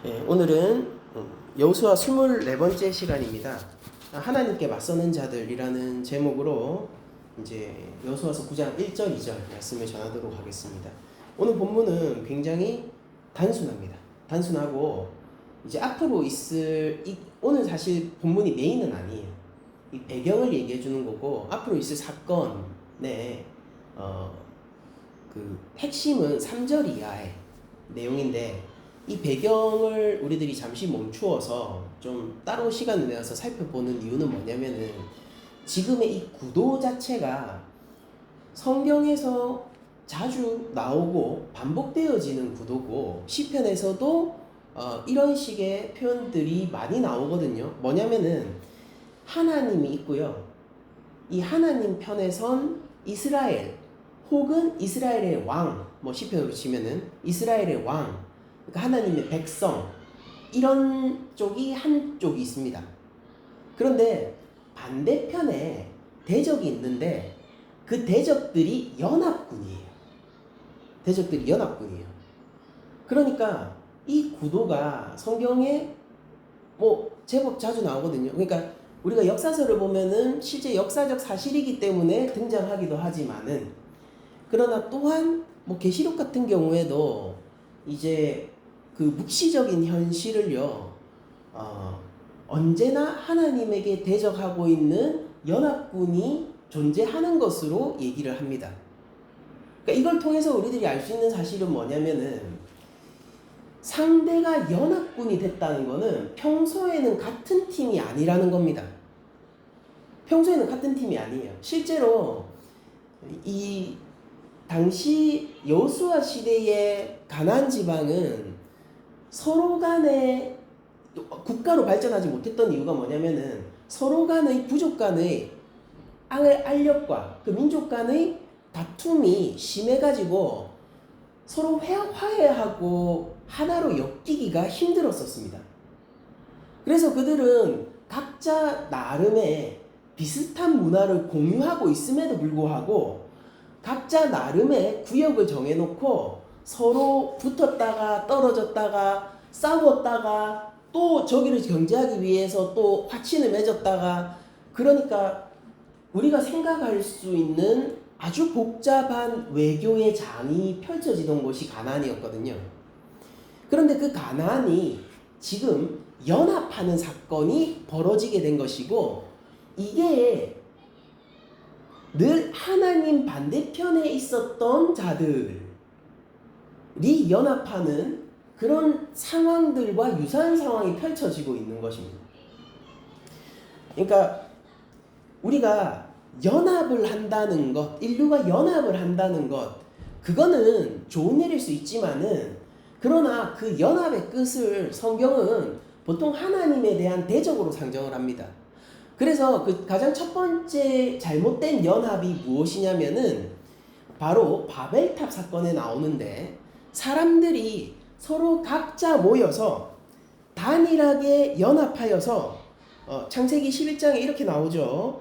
오늘은 여호수아 24번째 시간입니다. 하나님께 맞서는 자들이라는 제목으로 이제 여호수아서 9장 1절 2절 말씀을 전하도록 하겠습니다. 오늘 본문은 굉장히 단순합니다. 단순하고 이제 앞으로 오늘 사실 본문이 메인은 아니에요. 이 배경을 얘기해 주는 거고 앞으로 있을 사건의 그 핵심은 3절 이하의 내용인데, 이 배경을 우리들이 잠시 멈추어서 좀 따로 시간을 내어서 살펴보는 이유는 뭐냐면은, 지금의 이 구도 자체가 성경에서 자주 나오고 반복되어지는 구도고, 시편에서도 이런 식의 표현들이 많이 나오거든요. 뭐냐면은 하나님이 있고요, 이 하나님 편에 선 이스라엘 혹은 이스라엘의 왕, 시편으로 치면은 이스라엘의 왕, 그러니까 하나님의 백성, 이런 쪽이 한쪽이 있습니다. 그런데 반대편에 대적이 있는데 그 대적들이 연합군이에요. 그러니까 이 구도가 성경에 제법 자주 나오거든요. 그러니까 우리가 역사서를 보면은 실제 역사적 사실이기 때문에 등장하기도 하지만은, 그러나 또한 계시록 같은 경우에도 이제 그 묵시적인 현실을요, 언제나 하나님에게 대적하고 있는 연합군이 존재하는 것으로 얘기를 합니다. 그러니까 이걸 통해서 우리들이 알 수 있는 사실은 뭐냐면은, 상대가 연합군이 됐다는 것은 평소에는 같은 팀이 아니라는 겁니다. 평소에는 같은 팀이 아니에요. 실제로 이 당시 여호수아 시대의 가나안 지방은 서로 간에 국가로 발전하지 못했던 이유가 뭐냐면은, 서로 간의 부족 간의 알력과 그 민족 간의 다툼이 심해가지고 서로 화해하고 하나로 엮이기가 힘들었었습니다. 그래서 그들은 각자 나름의 비슷한 문화를 공유하고 있음에도 불구하고 각자 나름의 구역을 정해놓고 서로 붙었다가 떨어졌다가 싸웠다가 또 저기를 견제하기 위해서 또 화친을 맺었다가, 그러니까 우리가 생각할 수 있는 아주 복잡한 외교의 장이 펼쳐지던 곳이 가나안이었거든요. 그런데 그 가나안이 지금 연합하는 사건이 벌어지게 된 것이고, 이게 늘 하나님 반대편에 있었던 자들이 연합하는 그런 상황들과 유사한 상황이 펼쳐지고 있는 것입니다. 그러니까 우리가 연합을 한다는 것, 인류가 연합을 한다는 것, 그거는 좋은 일일 수 있지만은, 그러나 그 연합의 끝을 성경은 보통 하나님에 대한 대적으로 상정을 합니다. 그래서 그 가장 첫 번째 잘못된 연합이 무엇이냐면은 바로 바벨탑 사건에 나오는데, 사람들이 서로 각자 모여서 단일하게 연합하여서 창세기 11장에 이렇게 나오죠.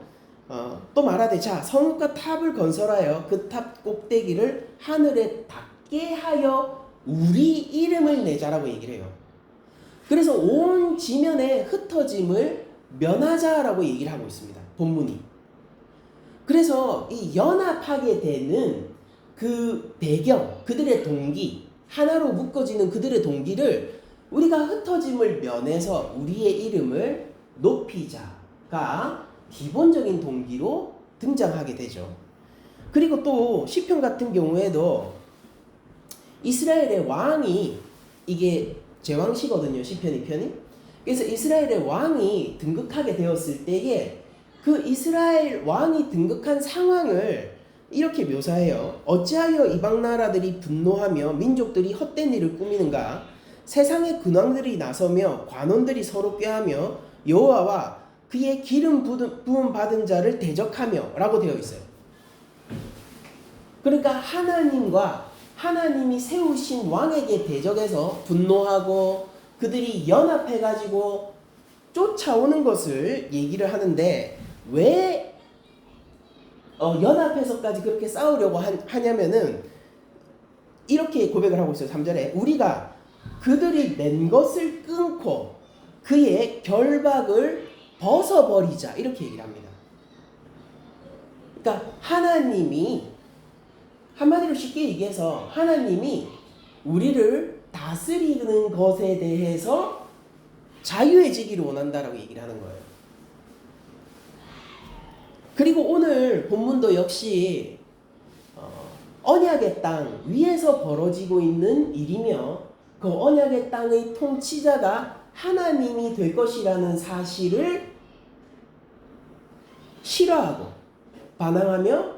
또 말하되, 자, 성읍과 탑을 건설하여 그 탑 꼭대기를 하늘에 닿게 하여 우리 이름을 내자라고 얘기를 해요. 그래서 온 지면에 흩어짐을 면하자라고 얘기를 하고 있습니다, 본문이. 그래서 이 연합하게 되는 그 배경, 그들의 동기, 하나로 묶어지는 그들의 동기를 우리가 흩어짐을 면해서 우리의 이름을 높이자가 기본적인 동기로 등장하게 되죠. 그리고 또 시편 같은 경우에도 이스라엘의 왕이, 이게 제왕시거든요, 시편 2편이. 그래서 이스라엘의 왕이 등극하게 되었을 때에 그 이스라엘 왕이 등극한 상황을 이렇게 묘사해요. 어찌하여 이방 나라들이 분노하며 민족들이 헛된 일을 꾸미는가? 세상의 근왕들이 나서며 관원들이 서로 꾀하며 여호와와 그의 기름 부음 받은 자를 대적하며 라고 되어 있어요. 그러니까 하나님과 하나님이 세우신 왕에게 대적해서 분노하고 그들이 연합해가지고 쫓아오는 것을 얘기를 하는데, 왜 연합해서까지 그렇게 싸우려고 하냐면은 이렇게 고백을 하고 있어요. 3절에 우리가 그들이 낸 것을 끊고 그의 결박을 벗어버리자 이렇게 얘기를 합니다. 그러니까 하나님이 한마디로 쉽게 얘기해서 하나님이 우리를 다스리는 것에 대해서 자유해지기를 원한다라고 얘기를 하는 거예요. 그리고 오늘 본문도 역시 언약의 땅 위에서 벌어지고 있는 일이며 그 언약의 땅의 통치자가 하나님이 될 것이라는 사실을 싫어하고 반항하며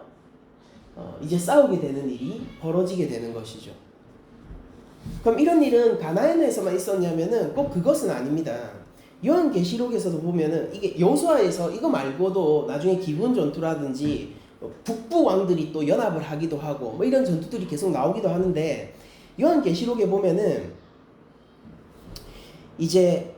이제 싸우게 되는 일이 벌어지게 되는 것이죠. 그럼 이런 일은 가나안에서만 있었냐면은 꼭 그것은 아닙니다. 요한계시록에서도 보면은 이게 여호수아에서 이거 말고도 나중에 기브온 전투라든지 북부 왕들이 또 연합을 하기도 하고 뭐 이런 전투들이 계속 나오기도 하는데 요한계시록에 보면은 이제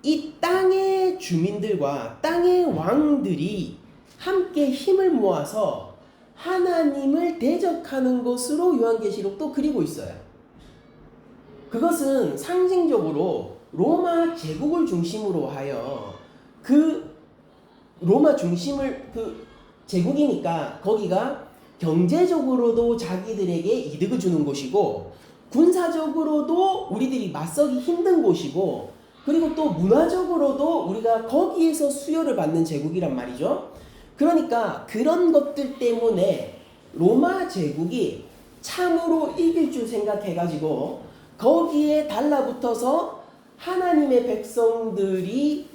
이 땅의 주민들과 땅의 왕들이 함께 힘을 모아서 하나님을 대적하는 것으로 요한계시록도 그리고 있어요. 그것은 상징적으로 로마 제국을 중심으로 하여 그 로마 중심을 제국이니까 거기가 경제적으로도 자기들에게 이득을 주는 곳이고 군사적으로도 우리들이 맞서기 힘든 곳이고 그리고 또 문화적으로도 우리가 거기에서 수요를 받는 제국이란 말이죠. 그러니까 그런 것들 때문에 로마 제국이 참으로 이길 줄 생각해가지고 거기에 달라붙어서 하나님의 백성들이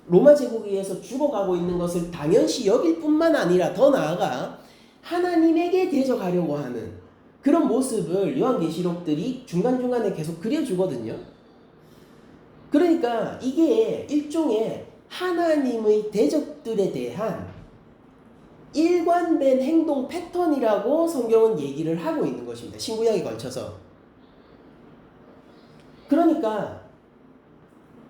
로마 제국에 의해서 죽어가고 있는 것을 당연시 여길 뿐만 아니라 더 나아가 하나님에게 대적하려고 하는 그런 모습을 요한계시록들이 중간중간에 계속 그려주거든요. 그러니까 이게 일종의 하나님의 대적들에 대한 일관된 행동 패턴이라고 성경은 얘기를 하고 있는 것입니다. 신구약에 걸쳐서. 그러니까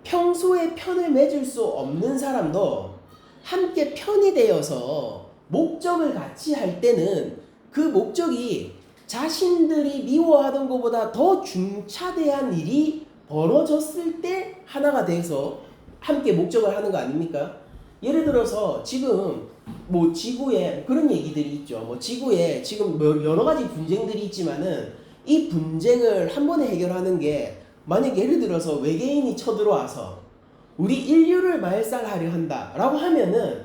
평소에 편을 맺을 수 없는 사람도 함께 편이 되어서 목적을 같이 할 때는 그 목적이 자신들이 미워하던 것보다 더 중차대한 일이 벌어졌을 때 하나가 돼서 함께 목적을 하는 거 아닙니까? 예를 들어서 지금 뭐 지구에 그런 얘기들이 있죠. 뭐 지구에 지금 여러 가지 분쟁들이 있지만은 이 분쟁을 한 번에 해결하는 게 만약 예를 들어서 외계인이 쳐들어와서 우리 인류를 말살하려 한다라고 하면은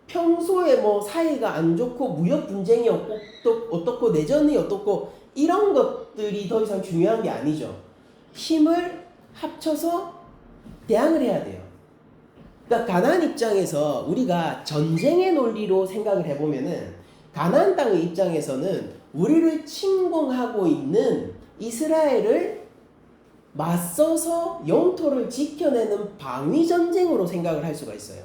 평소에 뭐 사이가 안 좋고 무역 분쟁이 어떻고 내전이 어떻고 이런 것들이 더 이상 중요한 게 아니죠. 힘을 합쳐서 대항을 해야 돼요. 그러니까 가나안 입장에서 우리가 전쟁의 논리로 생각을 해보면은 가나안 땅의 입장에서는 우리를 침공하고 있는 이스라엘을 맞서서 영토를 지켜내는 방위전쟁으로 생각을 할 수가 있어요.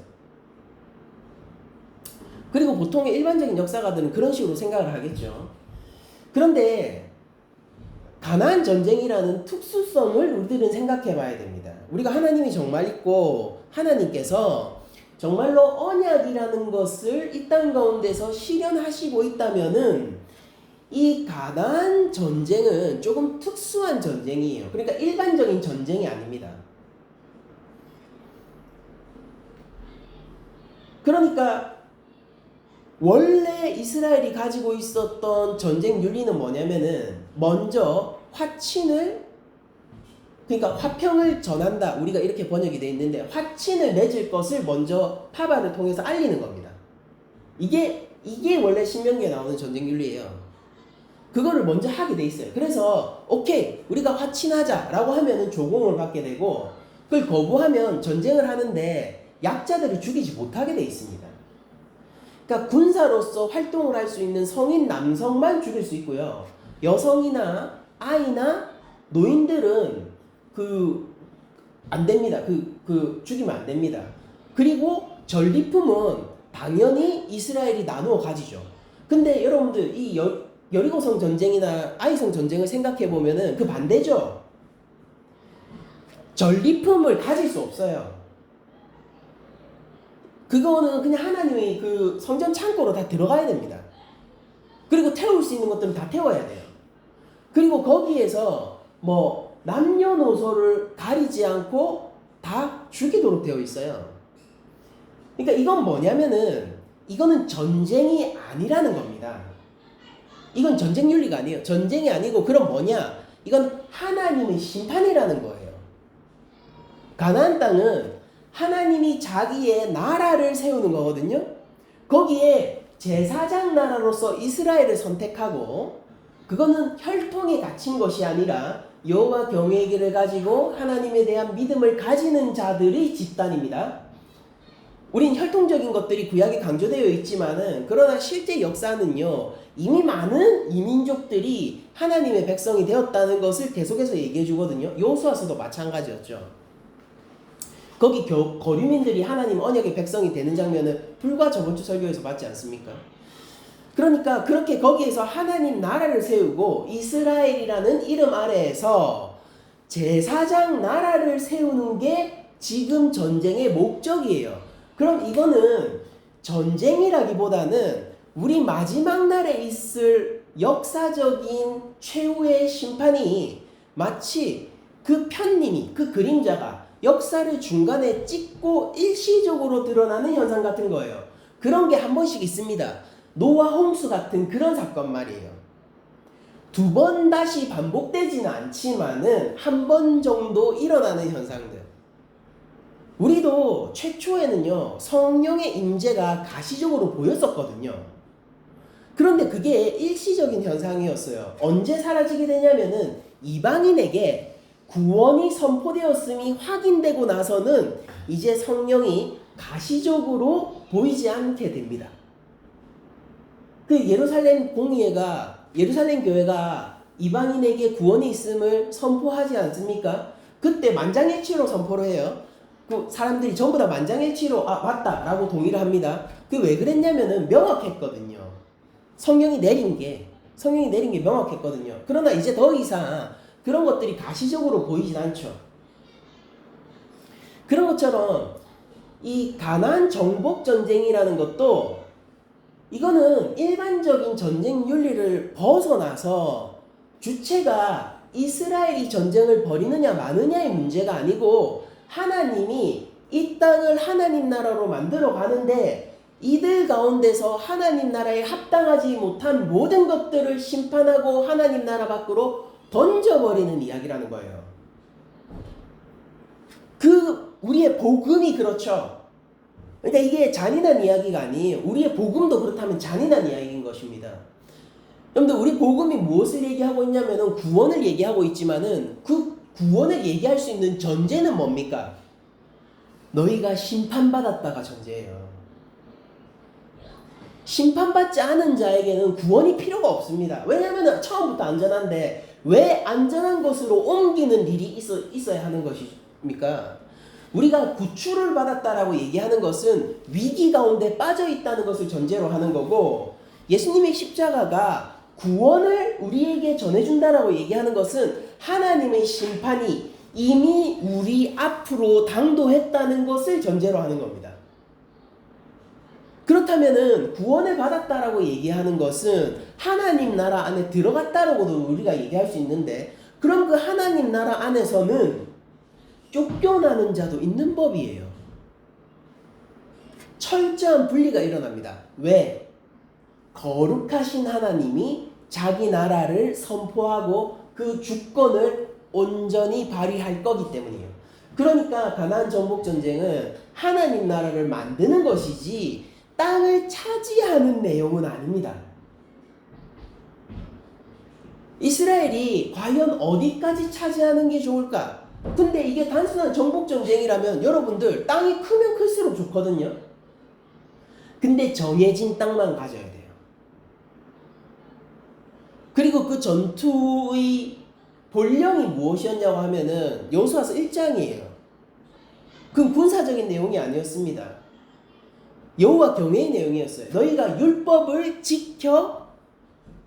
그리고 보통의 일반적인 역사가들은 그런 식으로 생각을 하겠죠. 그런데 가나안 전쟁이라는 특수성을 우리들은 생각해 봐야 됩니다. 우리가 하나님이 정말 있고 하나님께서 정말로 언약이라는 것을 이 땅 가운데서 실현하시고 있다면은 이 가나안 전쟁은 조금 특수한 전쟁이에요. 그러니까 일반적인 전쟁이 아닙니다. 그러니까 원래 이스라엘이 가지고 있었던 전쟁 윤리는 뭐냐면은 먼저 화친을 그러니까 화평을 전한다. 우리가 이렇게 번역이 되어 있는데 화친을 맺을 것을 먼저 파반을 통해서 알리는 겁니다. 이게 원래 신명기에 나오는 전쟁 윤리예요. 그거를 먼저 하게 돼 있어요. 그래서 오케이 우리가 화친하자라고 하면은 조공을 받게 되고 그걸 거부하면 전쟁을 하는데 약자들을 죽이지 못하게 돼 있습니다. 그러니까 군사로서 활동을 할 수 있는 성인 남성만 죽일 수 있고요. 여성이나 아이나 노인들은 안 됩니다. 죽이면 안 됩니다. 그리고 전리품은 당연히 이스라엘이 나누어 가지죠. 근데 여러분들 이 여리고성 전쟁이나 아이성 전쟁을 생각해 보면은 그 반대죠. 전리품을 가질 수 없어요. 그거는 그냥 하나님의 그 성전 창고로 다 들어가야 됩니다. 그리고 태울 수 있는 것들은 다 태워야 돼요. 그리고 거기에서 뭐 남녀노소를 가리지 않고 다 죽이도록 되어 있어요. 그러니까 이건 뭐냐면은 이거는 전쟁이 아니라는 겁니다. 이건 전쟁 윤리가 아니에요. 전쟁이 아니고 그럼 뭐냐? 이건 하나님의 심판이라는 거예요. 가나안 땅은 하나님이 자기의 나라를 세우는 거거든요. 거기에 제사장 나라로서 이스라엘을 선택하고 그거는 혈통에 갇힌 것이 아니라 여호와 경외의 길을 가지고 하나님에 대한 믿음을 가지는 자들의 집단입니다. 우린 혈통적인 것들이 구약에 강조되어 있지만은 그러나 실제 역사는요 이미 많은 이민족들이 하나님의 백성이 되었다는 것을 계속해서 얘기해 주거든요. 여호수아서도 마찬가지였죠. 거기 거류민들이 하나님 언약의 백성이 되는 장면을 불과 저번주 설교에서 봤지 않습니까? 그러니까 그렇게 거기에서 하나님 나라를 세우고 이스라엘이라는 이름 아래에서 제사장 나라를 세우는 게 지금 전쟁의 목적이에요. 그럼 이거는 전쟁이라기보다는 우리 마지막 날에 있을 역사적인 최후의 심판이 마치 그 편님이 그 그림자가 역사를 중간에 찍고 일시적으로 드러나는 현상 같은 거예요. 그런 게 한 번씩 있습니다. 노아 홍수 같은 그런 사건 말이에요. 두 번 다시 반복되지는 않지만은 한 번 정도 일어나는 현상들. 우리도 최초에는요 성령의 임재가 가시적으로 보였었거든요. 그런데 그게 일시적인 현상이었어요. 언제 사라지게 되냐면은 이방인에게 구원이 선포되었음이 확인되고 나서는 이제 성령이 가시적으로 보이지 않게 됩니다. 그 예루살렘 교회가 이방인에게 구원이 있음을 선포하지 않습니까? 그때 만장일치로 선포를 해요. 그 사람들이 전부 다 만장일치로 맞다 라고 동의를 합니다. 그 왜 그랬냐면은 명확했거든요. 성령이 내린 게 명확했거든요. 그러나 이제 더 이상 그런 것들이 가시적으로 보이진 않죠. 그런 것처럼 이 가나안 정복 전쟁이라는 것도 이거는 일반적인 전쟁 윤리를 벗어나서 주체가 이스라엘이 전쟁을 벌이느냐 마느냐의 문제가 아니고 하나님이 이 땅을 하나님 나라로 만들어 가는데 이들 가운데서 하나님 나라에 합당하지 못한 모든 것들을 심판하고 하나님 나라 밖으로 던져버리는 이야기라는 거예요. 우리의 복음이 그렇죠. 그러니까 이게 잔인한 이야기가 아니에요. 우리의 복음도 그렇다면 잔인한 이야기인 것입니다. 여러분들 우리 복음이 무엇을 얘기하고 있냐면은 구원을 얘기하고 있지만은 그 구원을 얘기할 수 있는 전제는 뭡니까? 너희가 심판받았다가 전제예요. 심판받지 않은 자에게는 구원이 필요가 없습니다. 왜냐하면 처음부터 안전한데 왜 안전한 것으로 옮기는 일이 있어야 하는 것입니까? 우리가 구출을 받았다라고 얘기하는 것은 위기 가운데 빠져 있다는 것을 전제로 하는 거고 예수님의 십자가가 구원을 우리에게 전해준다라고 얘기하는 것은 하나님의 심판이 이미 우리 앞으로 당도했다는 것을 전제로 하는 겁니다. 그렇다면은 구원을 받았다라고 얘기하는 것은 하나님 나라 안에 들어갔다라고도 우리가 얘기할 수 있는데 그럼 그 하나님 나라 안에서는 쫓겨나는 자도 있는 법이에요. 철저한 분리가 일어납니다. 왜? 거룩하신 하나님이 자기 나라를 선포하고 그 주권을 온전히 발휘할 거기 때문이에요. 그러니까 가나안 정복 전쟁은 하나님 나라를 만드는 것이지 땅을 차지하는 내용은 아닙니다. 이스라엘이 과연 어디까지 차지하는 게 좋을까? 근데 이게 단순한 정복전쟁이라면 여러분들 땅이 크면 클수록 좋거든요. 근데 정해진 땅만 가져야 돼요. 그리고 그 전투의 본령이 무엇이었냐고 하면은 여호수아서 1장이에요. 그건 군사적인 내용이 아니었습니다. 여호와 경외의 내용이었어요. 너희가 율법을 지켜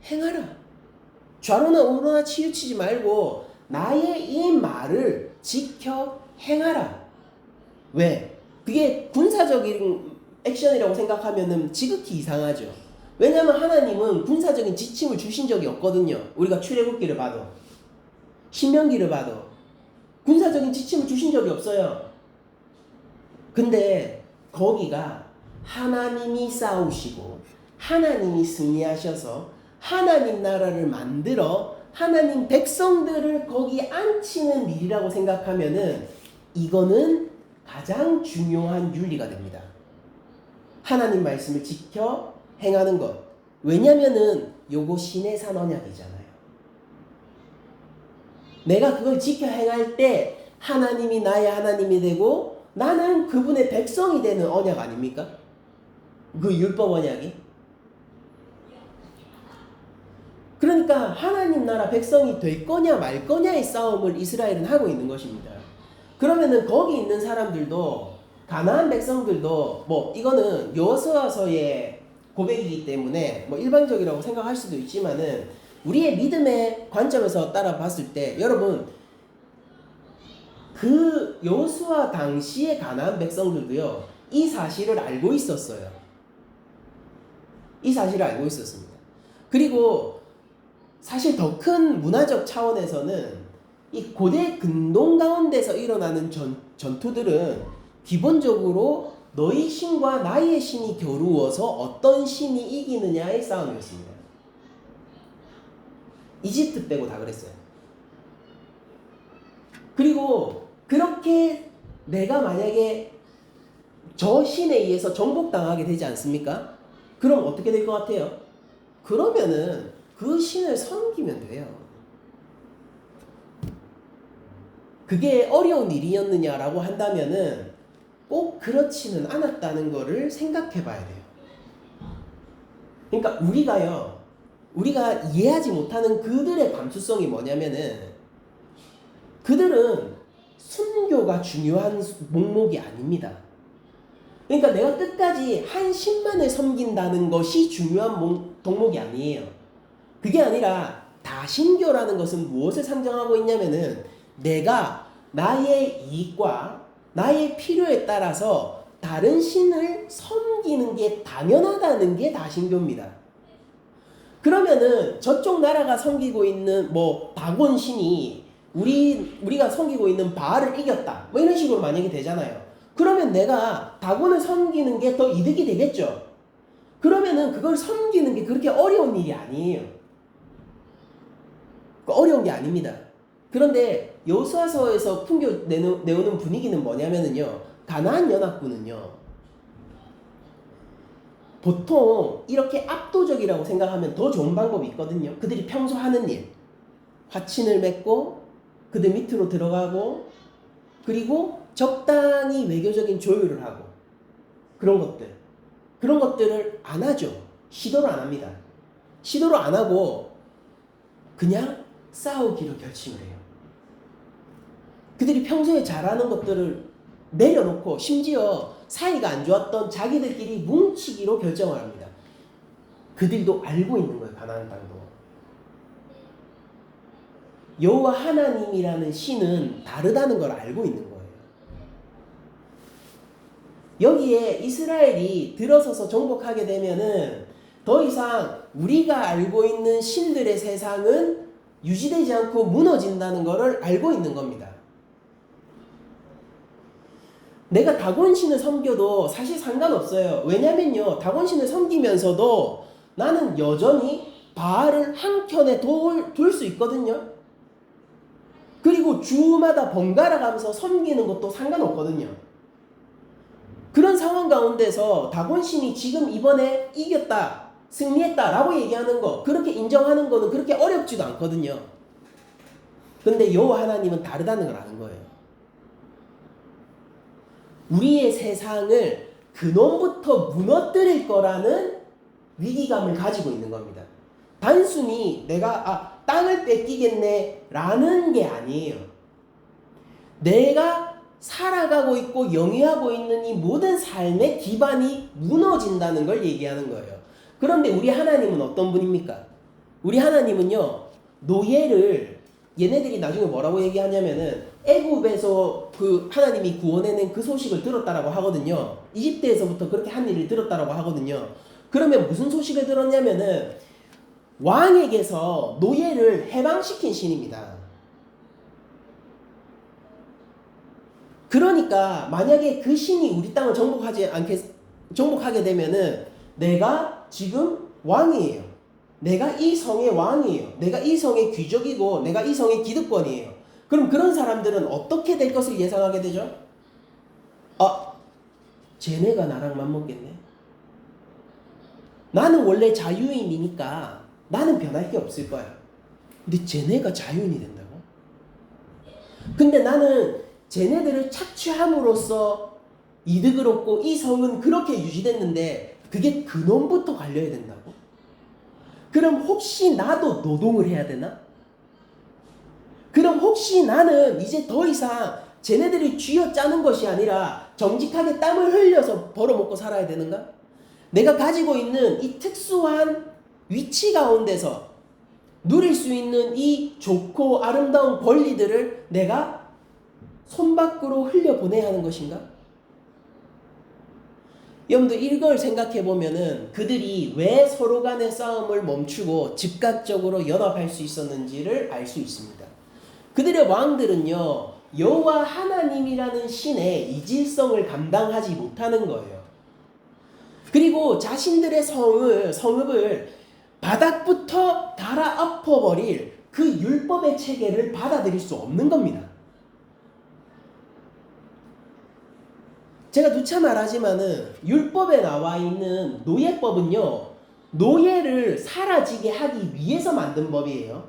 행하라. 좌로나 우로나 치우치지 말고 나의 이 말을 지켜 행하라. 왜? 그게 군사적인 액션이라고 생각하면은 지극히 이상하죠. 왜냐하면 하나님은 군사적인 지침을 주신 적이 없거든요. 우리가 출애굽기를 봐도 신명기를 봐도 군사적인 지침을 주신 적이 없어요. 근데 거기가 하나님이 싸우시고 하나님이 승리하셔서 하나님 나라를 만들어 하나님 백성들을 거기 앉히는 일이라고 생각하면은 이거는 가장 중요한 윤리가 됩니다. 하나님 말씀을 지켜 행하는 것. 왜냐면은 요거 신의 산 언약이잖아요. 내가 그걸 지켜 행할 때 하나님이 나의 하나님이 되고 나는 그분의 백성이 되는 언약 아닙니까? 그 율법 언약이. 그러니까 하나님 나라 백성이 될 거냐 말 거냐의 싸움을 이스라엘은 하고 있는 것입니다. 그러면은 거기 있는 사람들도 가나안 백성들도 뭐 이거는 여호수아서의 고백이기 때문에 뭐 일반적이라고 생각할 수도 있지만은 우리의 믿음의 관점에서 따라 봤을 때 여러분 그 여호수아 당시의 가나안 백성들도요 이 사실을 알고 있었어요. 이 사실을 알고 있었습니다. 그리고 사실 더 큰 문화적 차원에서는 이 고대 근동 가운데서 일어나는 전투들은 기본적으로 너희 신과 나의 신이 겨루어서 어떤 신이 이기느냐의 싸움이었습니다. 이집트 빼고 다 그랬어요. 그리고 그렇게 내가 만약에 저 신에 의해서 정복당하게 되지 않습니까? 그럼 어떻게 될 것 같아요? 그러면은 그 신을 섬기면 돼요. 그게 어려운 일이었느냐라고 한다면은 꼭 그렇지는 않았다는 거를 생각해 봐야 돼요. 그러니까 우리가 이해하지 못하는 그들의 감수성이 뭐냐면은 그들은 순교가 중요한 목목이 아닙니다. 그러니까 내가 끝까지 한 신만을 섬긴다는 것이 중요한 덕목이 아니에요. 그게 아니라 다신교라는 것은 무엇을 상정하고 있냐면은 내가 나의 이익과 나의 필요에 따라서 다른 신을 섬기는 게 당연하다는 게 다신교입니다. 그러면은 저쪽 나라가 섬기고 있는 뭐 다곤 신이 우리가 섬기고 있는 바알을 이겼다. 뭐 이런 식으로 만약에 되잖아요. 그러면 내가 다곤을 섬기는 게 더 이득이 되겠죠. 그러면은 그걸 섬기는 게 그렇게 어려운 일이 아니에요. 어려운 게 아닙니다. 그런데 여호수아서에서 내오는 분위기는 뭐냐면은요. 가나안 연합군은요. 보통 이렇게 압도적이라고 생각하면 더 좋은 방법이 있거든요. 그들이 평소 하는 일. 화친을 맺고 그들 밑으로 들어가고 그리고 적당히 외교적인 조율을 하고 그런 것들을 안 하죠. 시도를 안 합니다. 시도를 안 하고 그냥 싸우기로 결심을 해요. 그들이 평소에 잘하는 것들을 내려놓고 심지어 사이가 안 좋았던 자기들끼리 뭉치기로 결정을 합니다. 그들도 알고 있는 거예요. 가나안 땅도. 여호와 하나님이라는 신은 다르다는 걸 알고 있는 거예요. 여기에 이스라엘이 들어서서 정복하게 되면은 더 이상 우리가 알고 있는 신들의 세상은 유지되지 않고 무너진다는 것을 알고 있는 겁니다. 내가 다곤신을 섬겨도 사실 상관없어요. 왜냐면요, 다곤신을 섬기면서도 나는 여전히 바알을 한켠에 둘 수 있거든요. 그리고 주마다 번갈아 가면서 섬기는 것도 상관없거든요. 그런 상황 가운데서 다곤신이 지금 이번에 이겼다, 승리했다 라고 얘기하는 거, 그렇게 인정하는 거는 그렇게 어렵지도 않거든요. 근데 여호와 하나님은 다르다는 걸 아는 거예요. 우리의 세상을 근원부터 무너뜨릴 거라는 위기감을 가지고 있는 겁니다. 단순히 내가 땅을 뺏기겠네 라는 게 아니에요. 내가 살아가고 있고 영위하고 있는 이 모든 삶의 기반이 무너진다는 걸 얘기하는 거예요. 그런데 우리 하나님은 어떤 분입니까? 우리 하나님은요, 노예를 얘네들이 나중에 뭐라고 얘기하냐면은 애굽에서 그 하나님이 구원해낸 그 소식을 들었다라고 하거든요. 이집트에서부터 그렇게 한 일을 들었다라고 하거든요. 그러면 무슨 소식을 들었냐면은 왕에게서 노예를 해방시킨 신입니다. 그러니까 만약에 그 신이 우리 땅을 정복하게 되면은 내가 지금 왕이에요. 내가 이 성의 왕이에요. 내가 이 성의 귀족이고 내가 이 성의 기득권이에요. 그럼 그런 사람들은 어떻게 될 것을 예상하게 되죠? 아, 쟤네가 나랑 맞먹겠네. 나는 원래 자유인이니까 나는 변할 게 없을 거야. 근데 쟤네가 자유인이 된다고? 근데 나는 쟤네들을 착취함으로써 이득을 얻고 이 성은 그렇게 유지됐는데 그게 근원부터 갈려야 된다고? 그럼 혹시 나도 노동을 해야 되나? 그럼 혹시 나는 이제 더 이상 쟤네들이 쥐어짜는 것이 아니라 정직하게 땀을 흘려서 벌어먹고 살아야 되는가? 내가 가지고 있는 이 특수한 위치 가운데서 누릴 수 있는 이 좋고 아름다운 권리들을 내가 손밖으로 흘려보내야 하는 것인가? 여러분들 이걸 생각해 보면은 그들이 왜 서로 간의 싸움을 멈추고 즉각적으로 연합할 수 있었는지를 알 수 있습니다. 그들의 왕들은요, 여호와 하나님이라는 신의 이질성을 감당하지 못하는 거예요. 그리고 자신들의 성읍을 바닥부터 달아 엎어버릴 그 율법의 체계를 받아들일 수 없는 겁니다. 제가 누차 말하지만은 율법에 나와 있는 노예법은요, 노예를 사라지게 하기 위해서 만든 법이에요.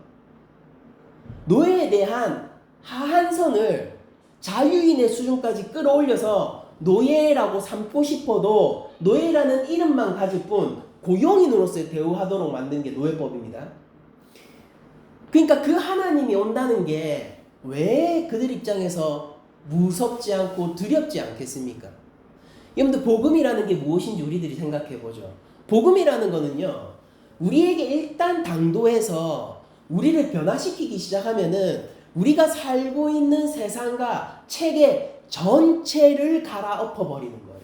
노예에 대한 하한선을 자유인의 수준까지 끌어올려서 노예라고 삼고 싶어도 노예라는 이름만 가질 뿐 고용인으로서 대우하도록 만든 게 노예법입니다. 그러니까 그 하나님이 온다는 게 왜 그들 입장에서 무섭지 않고 두렵지 않겠습니까? 여러분들 복음이라는 게 무엇인지 우리들이 생각해 보죠. 복음이라는 거는요, 우리에게 일단 당도해서 우리를 변화시키기 시작하면은 우리가 살고 있는 세상과 체계 전체를 갈아엎어 버리는 거예요.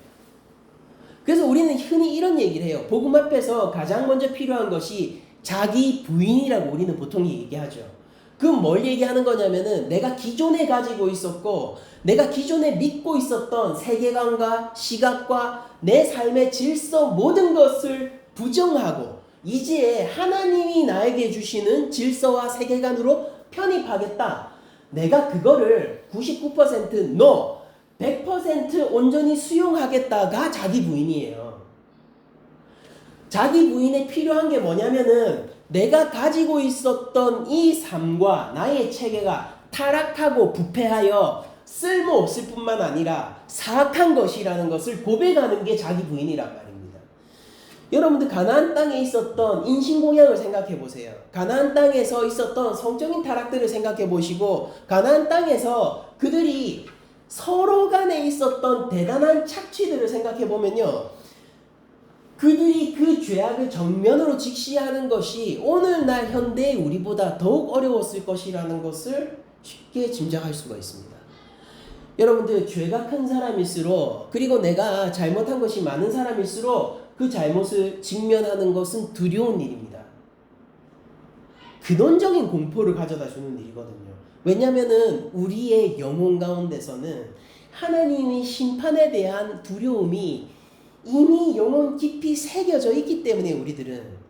그래서 우리는 흔히 이런 얘기를 해요. 복음 앞에서 가장 먼저 필요한 것이 자기 부인이라고 우리는 보통 얘기하죠. 그럼 뭘 얘기하는 거냐면은 내가 기존에 가지고 있었고 내가 기존에 믿고 있었던 세계관과 시각과 내 삶의 질서 모든 것을 부정하고 이제 하나님이 나에게 주시는 질서와 세계관으로 편입하겠다. 내가 그거를 99% no, 100% 온전히 수용하겠다가 자기 부인이에요. 자기 부인에 필요한 게 뭐냐면은 내가 가지고 있었던 이 삶과 나의 체계가 타락하고 부패하여 쓸모없을 뿐만 아니라 사악한 것이라는 것을 고백하는 게 자기 부인이란 말입니다. 여러분들 가나안 땅에 있었던 인신공양을 생각해 보세요. 가나안 땅에서 있었던 성적인 타락들을 생각해 보시고 가나안 땅에서 그들이 서로 간에 있었던 대단한 착취들을 생각해 보면요. 그들이 그 죄악을 정면으로 직시하는 것이 오늘날 현대의 우리보다 더욱 어려웠을 것이라는 것을 쉽게 짐작할 수가 있습니다. 여러분들 죄가 큰 사람일수록 그리고 내가 잘못한 것이 많은 사람일수록 그 잘못을 직면하는 것은 두려운 일입니다. 근원적인 공포를 가져다 주는 일이거든요. 왜냐하면 우리의 영혼 가운데서는 하나님의 심판에 대한 두려움이 이미 영혼 깊이 새겨져 있기 때문에 우리들은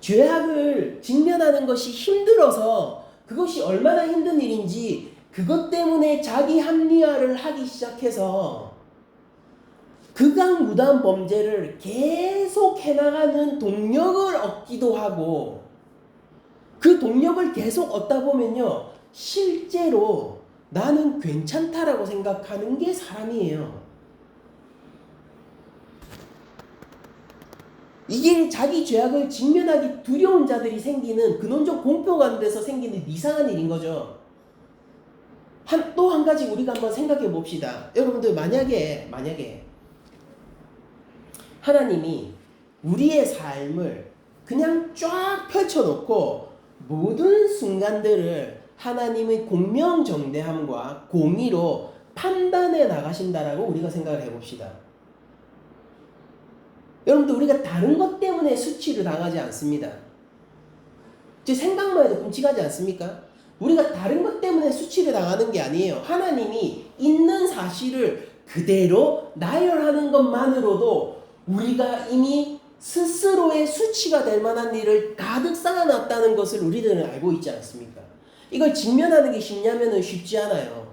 죄악을 직면하는 것이 힘들어서 그것이 얼마나 힘든 일인지 그것 때문에 자기 합리화를 하기 시작해서 극악무도한 범죄를 계속 해나가는 동력을 얻기도 하고 그 동력을 계속 얻다 보면요 실제로 나는 괜찮다라고 생각하는 게 사람이에요. 이게 자기 죄악을 직면하기 두려운 자들이 생기는 근원적 공포 가운데서 생기는 이상한 일인 거죠. 또 한 가지 우리가 한번 생각해 봅시다. 여러분들 만약에 하나님이 우리의 삶을 그냥 쫙 펼쳐놓고 모든 순간들을 하나님의 공명정대함과 공의로 판단해 나가신다라고 우리가 생각을 해봅시다. 여러분들 우리가 다른 것 때문에 수치를 당하지 않습니다. 제 생각만 해도 끔찍하지 않습니까? 우리가 다른 것 때문에 수치를 당하는 게 아니에요. 하나님이 있는 사실을 그대로 나열하는 것만으로도 우리가 이미 스스로의 수치가 될 만한 일을 가득 쌓아놨다는 것을 우리들은 알고 있지 않습니까? 이걸 직면하는 게 쉽냐면은 쉽지 않아요.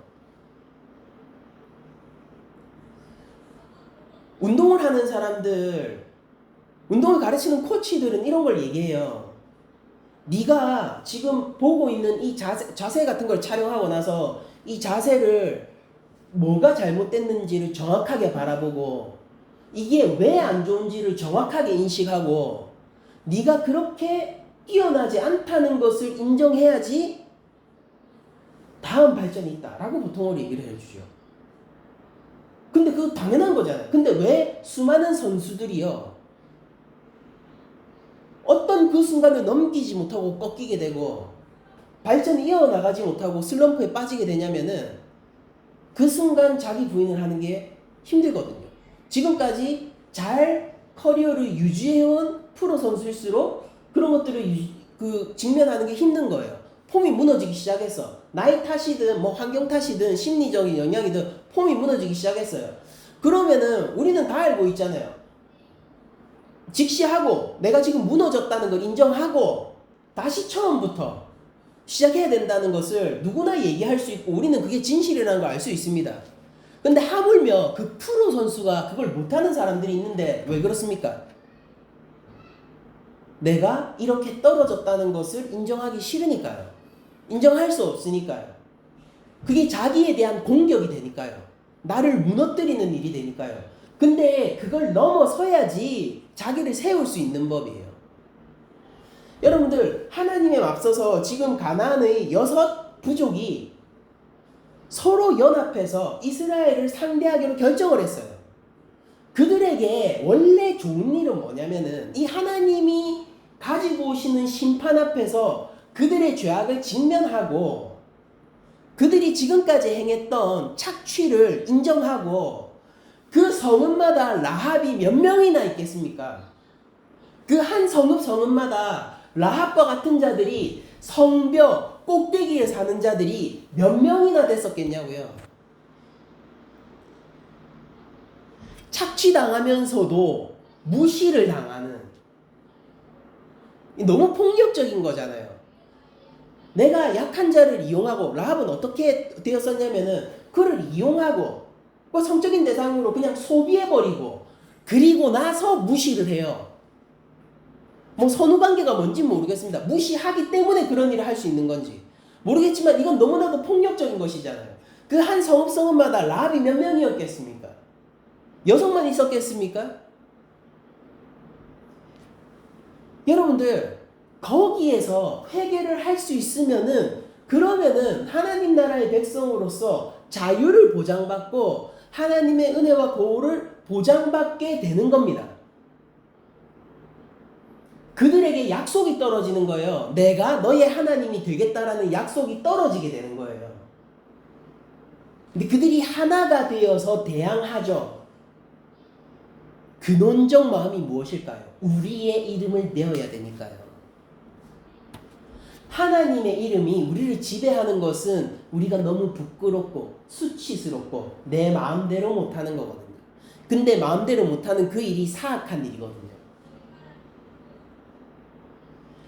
운동을 하는 사람들, 운동을 가르치는 코치들은 이런 걸 얘기해요. 네가 지금 보고 있는 이 자세 같은 걸 촬영하고 나서 이 자세를 뭐가 잘못됐는지를 정확하게 바라보고 이게 왜 안 좋은지를 정확하게 인식하고 네가 그렇게 뛰어나지 않다는 것을 인정해야지 다음 발전이 있다라고 보통으로 얘기를 해주죠. 근데 그거 당연한 거잖아요. 근데 왜 수많은 선수들이요 어떤 그 순간을 넘기지 못하고 꺾이게 되고 발전이 이어나가지 못하고 슬럼프에 빠지게 되냐면은 그 순간 자기 부인을 하는 게 힘들거든요. 지금까지 잘 커리어를 유지해온 프로 선수일수록 그런 것들을 직면하는 게 힘든 거예요. 폼이 무너지기 시작했어. 나이 탓이든 뭐 환경 탓이든 심리적인 영향이든 폼이 무너지기 시작했어요. 그러면은 우리는 다 알고 있잖아요. 직시하고 내가 지금 무너졌다는 걸 인정하고 다시 처음부터 시작해야 된다는 것을 누구나 얘기할 수 있고 우리는 그게 진실이라는 걸 알 수 있습니다. 근데 하물며 그 프로 선수가 그걸 못하는 사람들이 있는데 왜 그렇습니까? 내가 이렇게 떨어졌다는 것을 인정하기 싫으니까요. 인정할 수 없으니까요. 그게 자기에 대한 공격이 되니까요. 나를 무너뜨리는 일이 되니까요. 근데 그걸 넘어서야지 자기를 세울 수 있는 법이에요. 여러분들 하나님에 앞서서 지금 가나안의 6 부족이 서로 연합해서 이스라엘을 상대하기로 결정을 했어요. 그들에게 원래 좋은 일은 뭐냐면은 이 하나님이 가지고 오시는 심판 앞에서 그들의 죄악을 직면하고 그들이 지금까지 행했던 착취를 인정하고 그 성읍마다 라합이 몇 명이나 있겠습니까? 그 한 성읍마다 라합과 같은 자들이 성벽 꼭대기에 사는 자들이 몇 명이나 됐었겠냐고요. 착취당하면서도 무시를 당하는 너무 폭력적인 거잖아요. 내가 약한 자를 이용하고 라합은 어떻게 되었었냐면은 그를 이용하고 성적인 대상으로 그냥 소비해버리고 그리고 나서 무시를 해요. 뭐 선후관계가 뭔지 모르겠습니다. 무시하기 때문에 그런 일을 할 수 있는 건지 모르겠지만 이건 너무나도 폭력적인 것이잖아요. 그 한 성읍마다 라합이 몇 명이었겠습니까? 여성만 있었겠습니까? 여러분들 거기에서 회개를 할 수 있으면은 그러면은 하나님 나라의 백성으로서 자유를 보장받고 하나님의 은혜와 보호를 보장받게 되는 겁니다. 그들에게 약속이 떨어지는 거예요. 내가 너의 하나님이 되겠다라는 약속이 떨어지게 되는 거예요. 근데 그들이 하나가 되어서 대항하죠. 근원적 마음이 무엇일까요? 우리의 이름을 내어야 되니까요. 하나님의 이름이 우리를 지배하는 것은 우리가 너무 부끄럽고 수치스럽고 내 마음대로 못하는 거거든요. 근데 마음대로 못하는 그 일이 사악한 일이거든요.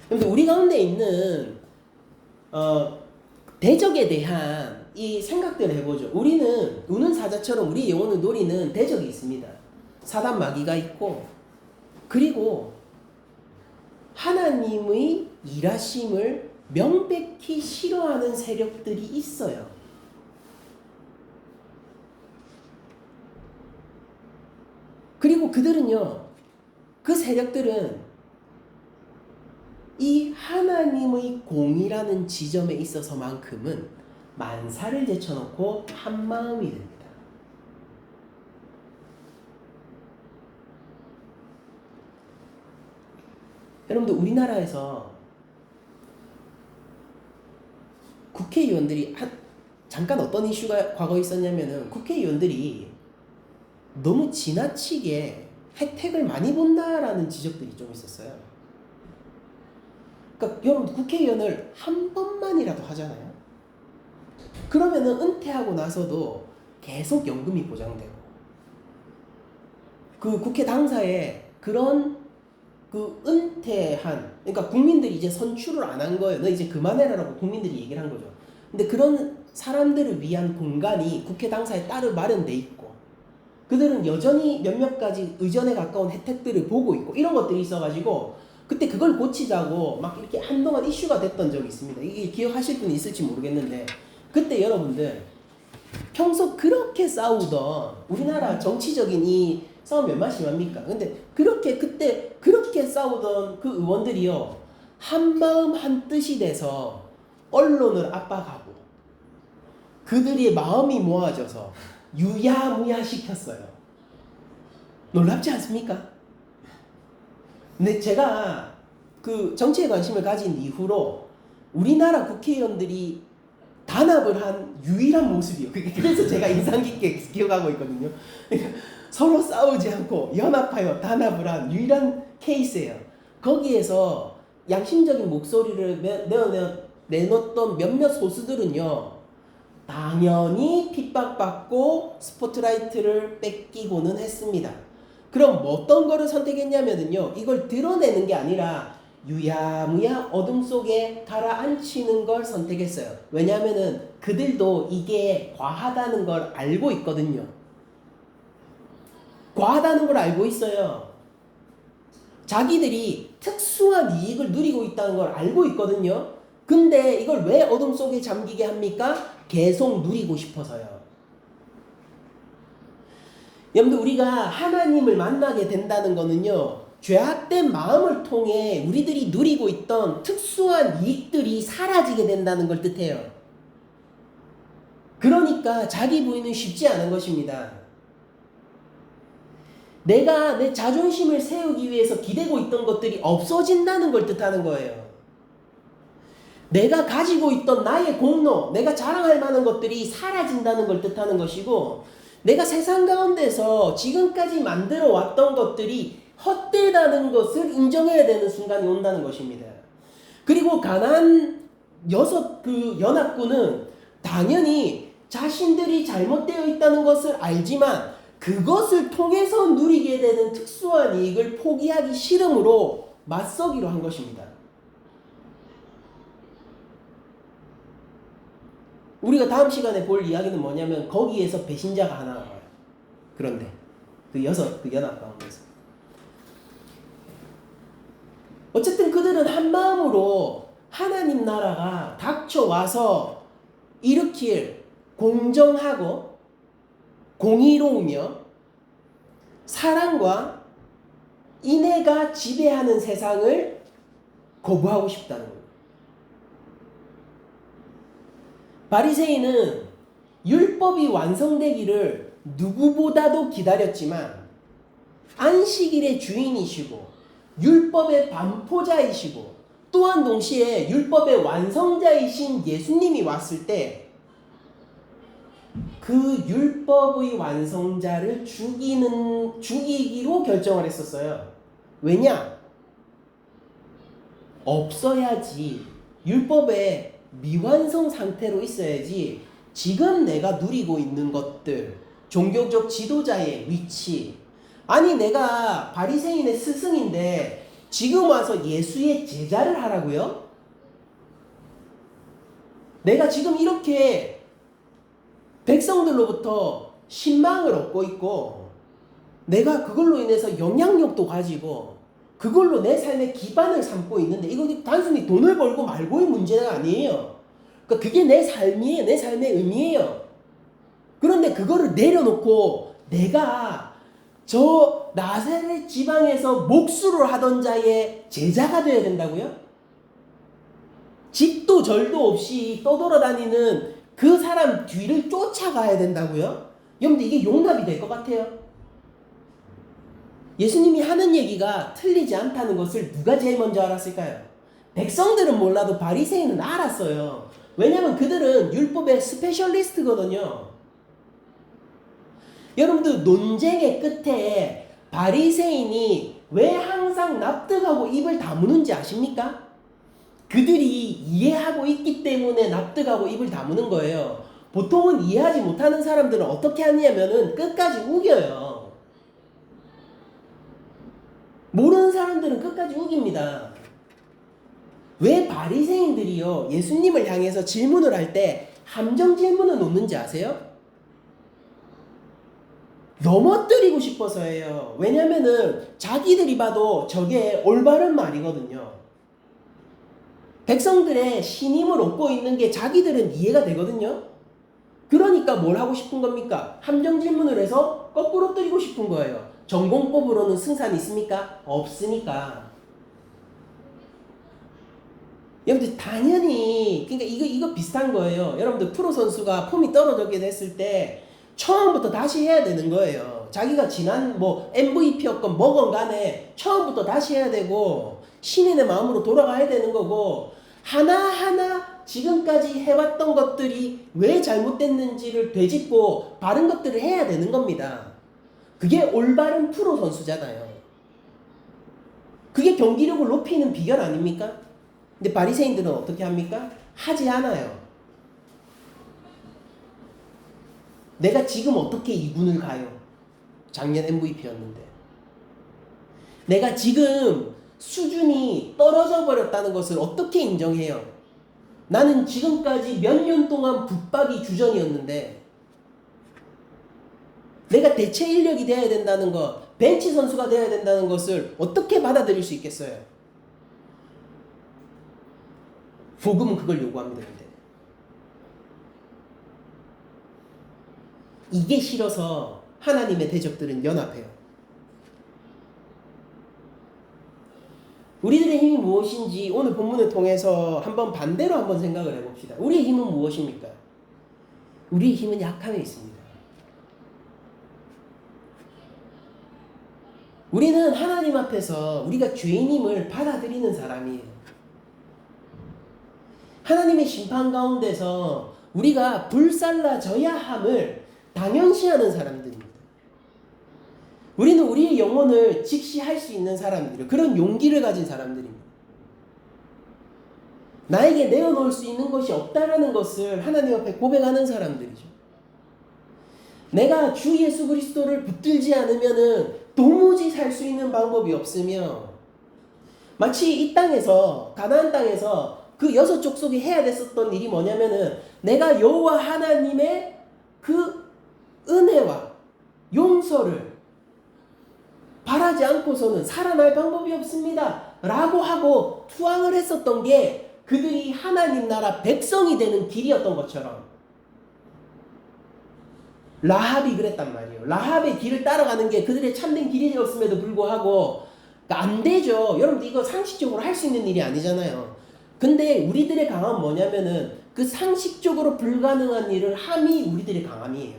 그런데 우리 가운데 있는 대적에 대한 이 생각들을 해보죠. 우리는 우는 사자처럼 우리 영혼을 노리는 대적이 있습니다. 사단 마귀가 있고 그리고 하나님의 일하심을 명백히 싫어하는 세력들이 있어요. 그리고 그들은요, 그 세력들은 이 하나님의 공이라는 지점에 있어서만큼은 만사를 제쳐놓고 한마음이 됩니다. 여러분들 우리나라에서 국회의원들이 잠깐 어떤 이슈가 과거에 있었냐면은 국회의원들이 너무 지나치게 혜택을 많이 본다라는 지적들이 좀 있었어요. 그러니까 여러분 국회의원을 한 번만이라도 하잖아요. 그러면은 은퇴하고 나서도 계속 연금이 보장되고, 그 국회 당사에 그런 그 은퇴한, 그러니까 국민들이 이제 선출을 안 한 거예요. 너 이제 그만해라라고 국민들이 얘기를 한 거죠. 근데 그런 사람들을 위한 공간이 국회 당사에 따로 마련돼 있고, 그들은 여전히 몇몇 가지 의전에 가까운 혜택들을 보고 있고, 이런 것들이 있어가지고 그때 그걸 고치자고 막 이렇게 한동안 이슈가 됐던 적이 있습니다. 이게 기억하실 분이 있을지 모르겠는데, 그때 여러분들 평소 그렇게 싸우던, 우리나라 정치적인 이 싸움이 얼마나 심합니까? 근데 그때 그렇게 싸우던 그 의원들이요, 한마음 한뜻이 돼서 언론을 압박하고 그들의 마음이 모아져서 유야무야 시켰어요. 놀랍지 않습니까? 근데 제가 그 정치에 관심을 가진 이후로 우리나라 국회의원들이 단합을 한 유일한 모습이에요. 그래서 제가 인상 깊게 기억하고 있거든요. 그러니까 서로 싸우지 않고 연합하여 단합을 한 유일한 케이스예요. 거기에서 양심적인 목소리를 내놓던 몇몇 소수들은요, 당연히 핍박받고 스포트라이트를 뺏기고는 했습니다. 그럼 뭐 어떤 거를 선택했냐면요, 이걸 드러내는 게 아니라 유야무야 어둠 속에 가라앉히는 걸 선택했어요. 왜냐하면은 그들도 이게 과하다는 걸 알고 있거든요. 과하다는 걸 알고 있어요. 자기들이 특수한 이익을 누리고 있다는 걸 알고 있거든요. 근데 이걸 왜 어둠 속에 잠기게 합니까? 계속 누리고 싶어서요. 여러분들, 우리가 하나님을 만나게 된다는 거는요, 죄악된 마음을 통해 우리들이 누리고 있던 특수한 이익들이 사라지게 된다는 걸 뜻해요. 그러니까 자기 부인은 쉽지 않은 것입니다. 내가 내 자존심을 세우기 위해서 기대고 있던 것들이 없어진다는 걸 뜻하는 거예요. 내가 가지고 있던 나의 공로, 내가 자랑할 만한 것들이 사라진다는 걸 뜻하는 것이고, 내가 세상 가운데서 지금까지 만들어 왔던 것들이 헛되다는 것을 인정해야 되는 순간이 온다는 것입니다. 그리고 가나안 그 연합군은 당연히 자신들이 잘못되어 있다는 것을 알지만 그것을 통해서 누리게 되는 특수한 이익을 포기하기 싫음으로 맞서기로 한 것입니다. 우리가 다음 시간에 볼 이야기는 뭐냐면, 거기에서 배신자가 하나 나와요. 그런데 그 연합 가운데서 어쨌든 그들은 한 마음으로 하나님 나라가 닥쳐와서 일으킬 공정하고 공의로우며 사랑과 인애가 지배하는 세상을 거부하고 싶다는 거예요. 바리새인은 율법이 완성되기를 누구보다도 기다렸지만 안식일의 주인이시고 율법의 반포자이시고 또한 동시에 율법의 완성자이신 예수님이 왔을 때 그 율법의 완성자를 죽이기로 결정을 했었어요. 왜냐? 없어야지, 율법의 미완성 상태로 있어야지 지금 내가 누리고 있는 것들, 종교적 지도자의 위치, 아니 내가 바리새인의 스승인데 지금 와서 예수의 제자를 하라고요? 내가 지금 이렇게 백성들로부터 신망을 얻고 있고 내가 그걸로 인해서 영향력도 가지고 그걸로 내 삶의 기반을 삼고 있는데, 이거 단순히 돈을 벌고 말고의 문제가 아니에요. 그러니까 그게 내 삶이에요. 내 삶의 의미예요. 그런데 그거를 내려놓고 내가 저 나사렛 지방에서 목수를 하던 자의 제자가 되어야 된다고요? 집도 절도 없이 떠돌아다니는 그 사람 뒤를 쫓아가야 된다고요? 여러분들, 이게 용납이 될 것 같아요? 예수님이 하는 얘기가 틀리지 않다는 것을 누가 제일 먼저 알았을까요? 백성들은 몰라도 바리새인은 알았어요. 왜냐하면 그들은 율법의 스페셜리스트거든요. 여러분들, 논쟁의 끝에 바리새인이 왜 항상 납득하고 입을 다무는지 아십니까? 그들이 이해하고 있기 때문에 납득하고 입을 다무는 거예요. 보통은 이해하지 못하는 사람들은 어떻게 하냐면은 끝까지 우겨요. 모르는 사람들은 끝까지 우깁니다. 왜 바리새인들이요 예수님을 향해서 질문을 할 때 함정 질문을 놓는지 아세요? 넘어뜨리고 싶어서예요. 왜냐면은 자기들이 봐도 저게 올바른 말이거든요. 백성들의 신임을 얻고 있는 게 자기들은 이해가 되거든요. 그러니까 뭘 하고 싶은 겁니까? 함정 질문을 해서 거꾸로 때리고 싶은 거예요. 전공법으로는 승산이 있습니까? 없으니까. 여러분들 당연히 그러니까 이거 비슷한 거예요. 여러분들 프로 선수가 폼이 떨어지게 됐을 때 처음부터 다시 해야 되는 거예요. 자기가 지난 뭐 MVP였건 뭐건 간에 처음부터 다시 해야 되고 신인의 마음으로 돌아가야 되는 거고 하나하나 지금까지 해왔던 것들이 왜 잘못됐는지를 되짚고 바른 것들을 해야 되는 겁니다. 그게 올바른 프로 선수잖아요. 그게 경기력을 높이는 비결 아닙니까? 근데 바리새인들은 어떻게 합니까? 하지 않아요. 내가 지금 어떻게 2군을 가요? 작년 MVP였는데. 내가 지금 수준이 떨어져 버렸다는 것을 어떻게 인정해요? 나는 지금까지 몇 년 동안 붙박이 주전이었는데 내가 대체 인력이 되어야 된다는 것, 벤치 선수가 되어야 된다는 것을 어떻게 받아들일 수 있겠어요? 복음은 그걸 요구합니다. 근데 이게 싫어서 하나님의 대적들은 연합해요. 우리들의 힘이 무엇인지 오늘 본문을 통해서 한번 반대로 한번 생각을 해봅시다. 우리의 힘은 무엇입니까? 우리의 힘은 약함에 있습니다. 우리는 하나님 앞에서 우리가 죄인임을 받아들이는 사람이에요. 하나님의 심판 가운데서 우리가 불살라져야 함을 당연시하는 사람들입니다. 우리는 우리의 영혼을 직시할 수 있는 사람들이에요. 그런 용기를 가진 사람들입니다. 나에게 내어놓을 수 있는 것이 없다라는 것을 하나님 앞에 고백하는 사람들이죠. 내가 주 예수 그리스도를 붙들지 않으면은 도무지 살 수 있는 방법이 없으며 마치 이 땅에서 가나안 땅에서 그 6 족속이 해야 됐었던 일이 뭐냐면은 내가 여호와 하나님의 그 은혜와 용서를 바라지 않고서는 살아날 방법이 없습니다 라고 하고 투항을 했었던 게 그들이 하나님 나라 백성이 되는 길이었던 것처럼 라합이 그랬단 말이에요. 라합의 길을 따라가는 게 그들의 참된 길이었음에도 불구하고 안 되죠. 여러분들 이거 상식적으로 할 수 있는 일이 아니잖아요. 근데 우리들의 강함은 뭐냐면은 그 상식적으로 불가능한 일을 함이 우리들의 강함이에요.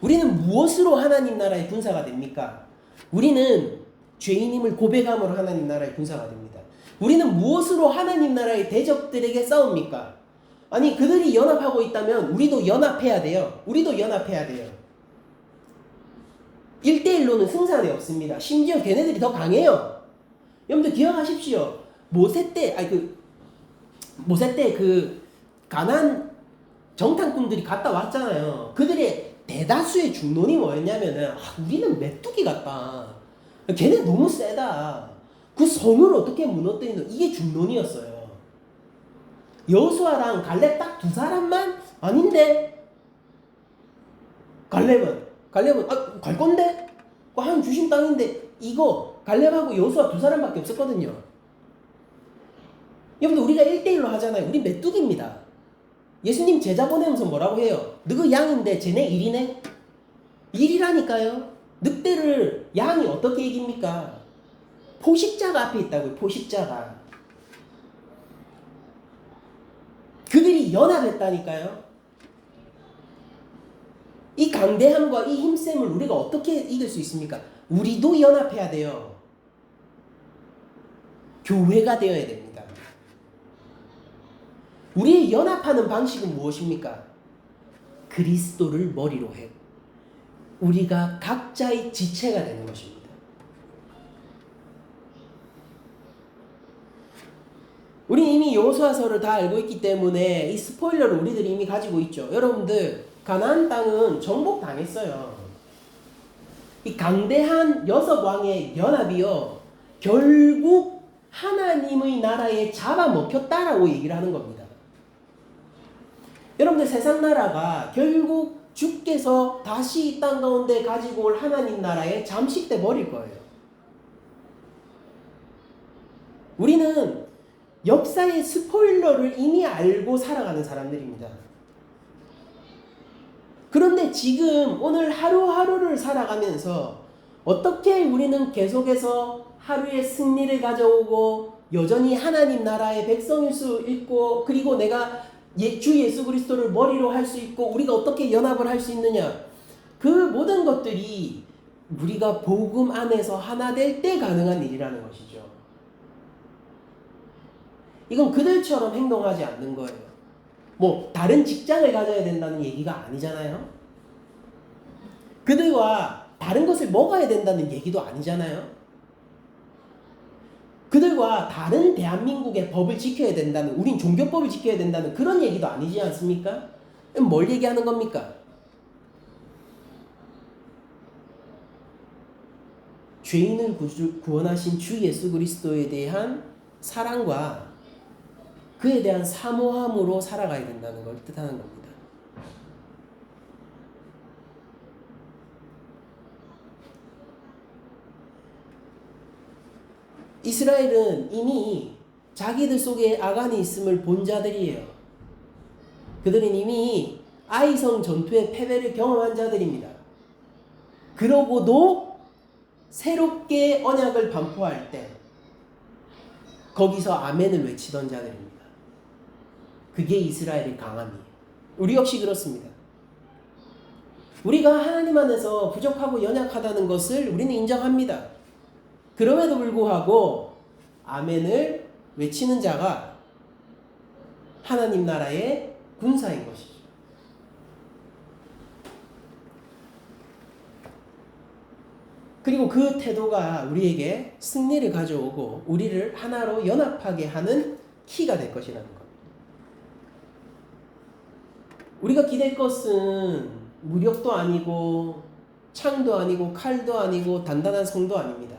우리는 무엇으로 하나님 나라의 군사가 됩니까? 우리는 죄인임을 고백함으로 하나님 나라의 군사가 됩니다. 우리는 무엇으로 하나님 나라의 대적들에게 싸웁니까? 아니 그들이 연합하고 있다면 우리도 연합해야 돼요. 우리도 연합해야 돼요. 1대1로는 승산이 없습니다. 심지어 걔네들이 더 강해요. 여러분들 기억하십시오. 모세 때 그 가나안 정탐꾼들이 갔다 왔잖아요. 그들의 대다수의 중론이 뭐였냐면은 우리는 메뚜기 같다. 걔네 너무 세다. 그 성을 어떻게 무너뜨리는 이게 중론이었어요. 여호수아랑 갈렙 딱 2사람만 아닌데 갈렙은 갈 건데 하나님 주신 땅인데 이거 갈렙하고 여호수아 2사람밖에 없었거든요. 여러분들 우리가 1대1로 하잖아요. 우리 메뚜기입니다. 예수님 제자 보내면서 뭐라고 해요? 너그 양인데 쟤네 1이네? 1이라니까요. 늑대를 양이 어떻게 이깁니까? 포식자가 앞에 있다고요. 포식자가. 그들이 연합했다니까요. 이 강대함과 이 힘셈을 우리가 어떻게 이길 수 있습니까? 우리도 연합해야 돼요. 교회가 되어야 됩니다. 우리의 연합하는 방식은 무엇입니까? 그리스도를 머리로 해. 우리가 각자의 지체가 되는 것입니다. 우리 이미 여호수아서를 다 알고 있기 때문에 이 스포일러를 우리들이 이미 가지고 있죠. 여러분들 가나안 땅은 정복당했어요. 이 강대한 6왕의 연합이요 결국 하나님의 나라에 잡아먹혔다라고 얘기를 하는 겁니다. 여러분들 세상 나라가 결국 주께서 다시 이 땅 가운데 가지고 올 하나님 나라에 잠식돼 버릴 거예요. 우리는 역사의 스포일러를 이미 알고 살아가는 사람들입니다. 그런데 지금 오늘 하루하루를 살아가면서 어떻게 우리는 계속해서 하루의 승리를 가져오고 여전히 하나님 나라의 백성일 수 있고 그리고 내가 주 예수 그리스도를 머리로 할 수 있고 우리가 어떻게 연합을 할 수 있느냐, 그 모든 것들이 우리가 복음 안에서 하나 될 때 가능한 일이라는 것이죠. 이건 그들처럼 행동하지 않는 거예요. 뭐 다른 직장을 가져야 된다는 얘기가 아니잖아요. 그들과 다른 것을 먹어야 된다는 얘기도 아니잖아요. 그들과 다른 대한민국의 법을 지켜야 된다는, 우린 종교법을 지켜야 된다는 그런 얘기도 아니지 않습니까? 뭘 얘기하는 겁니까? 죄인을 구원하신 주 예수 그리스도에 대한 사랑과 그에 대한 사모함으로 살아가야 된다는 걸 뜻하는 겁니다. 이스라엘은 이미 자기들 속에 아간이 있음을 본 자들이에요. 그들은 이미 아이성 전투의 패배를 경험한 자들입니다. 그러고도 새롭게 언약을 반포할 때 거기서 아멘을 외치던 자들입니다. 그게 이스라엘의 강함이에요. 우리 역시 그렇습니다. 우리가 하나님 안에서 부족하고 연약하다는 것을 우리는 인정합니다. 그럼에도 불구하고 아멘을 외치는 자가 하나님 나라의 군사인 것이죠. 그리고 그 태도가 우리에게 승리를 가져오고 우리를 하나로 연합하게 하는 키가 될 것이라는 것. 우리가 기댈 것은 무력도 아니고 창도 아니고 칼도 아니고 단단한 성도 아닙니다.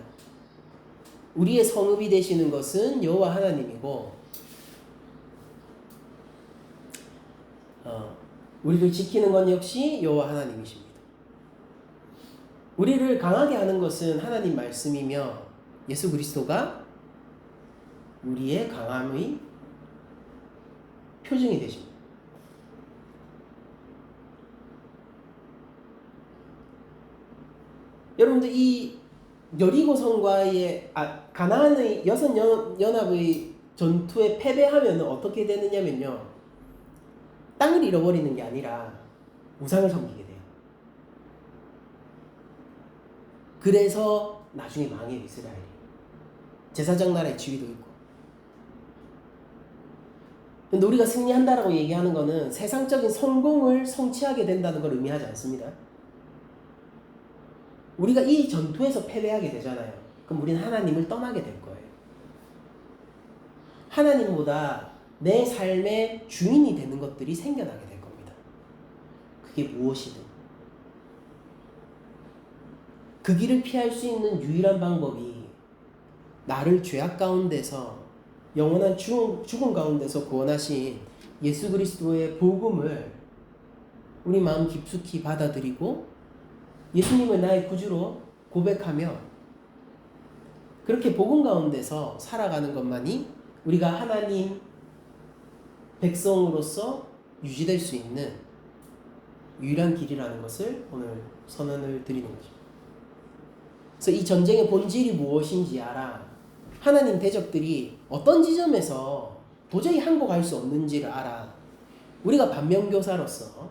우리의 성읍이 되시는 것은 여호와 하나님이고 우리를 지키는 건 역시 여호와 하나님이십니다. 우리를 강하게 하는 것은 하나님 말씀이며 예수 그리스도가 우리의 강함의 표징이 되십니다. 여러분들 이 여리고성과의 가나안의 6연합의 전투에 패배하면 어떻게 되느냐면요, 땅을 잃어버리는 게 아니라 우상을 섬기게 돼요. 그래서 나중에 망해요. 이스라엘이 제사장 나라의 지위도 있고. 근데 우리가 승리한다라고 얘기하는 거는 세상적인 성공을 성취하게 된다는 걸 의미하지 않습니다. 우리가 이 전투에서 패배하게 되잖아요. 그럼 우리는 하나님을 떠나게 될 거예요. 하나님보다 내 삶의 주인이 되는 것들이 생겨나게 될 겁니다. 그게 무엇이든. 그 길을 피할 수 있는 유일한 방법이 나를 죄악 가운데서 영원한 죽음 가운데서 구원하신 예수 그리스도의 복음을 우리 마음 깊숙이 받아들이고 예수님을 나의 구주로 고백하며 그렇게 복음 가운데서 살아가는 것만이 우리가 하나님 백성으로서 유지될 수 있는 유일한 길이라는 것을 오늘 선언을 드리는 거죠. 그래서 이 전쟁의 본질이 무엇인지 알아. 하나님 대적들이 어떤 지점에서 도저히 항복할 수 없는지를 알아. 우리가 반면교사로서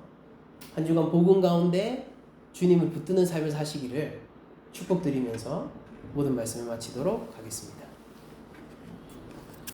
한 주간 복음 가운데 주님을 붙드는 삶을 사시기를 축복드리면서 모든 말씀을 마치도록 하겠습니다.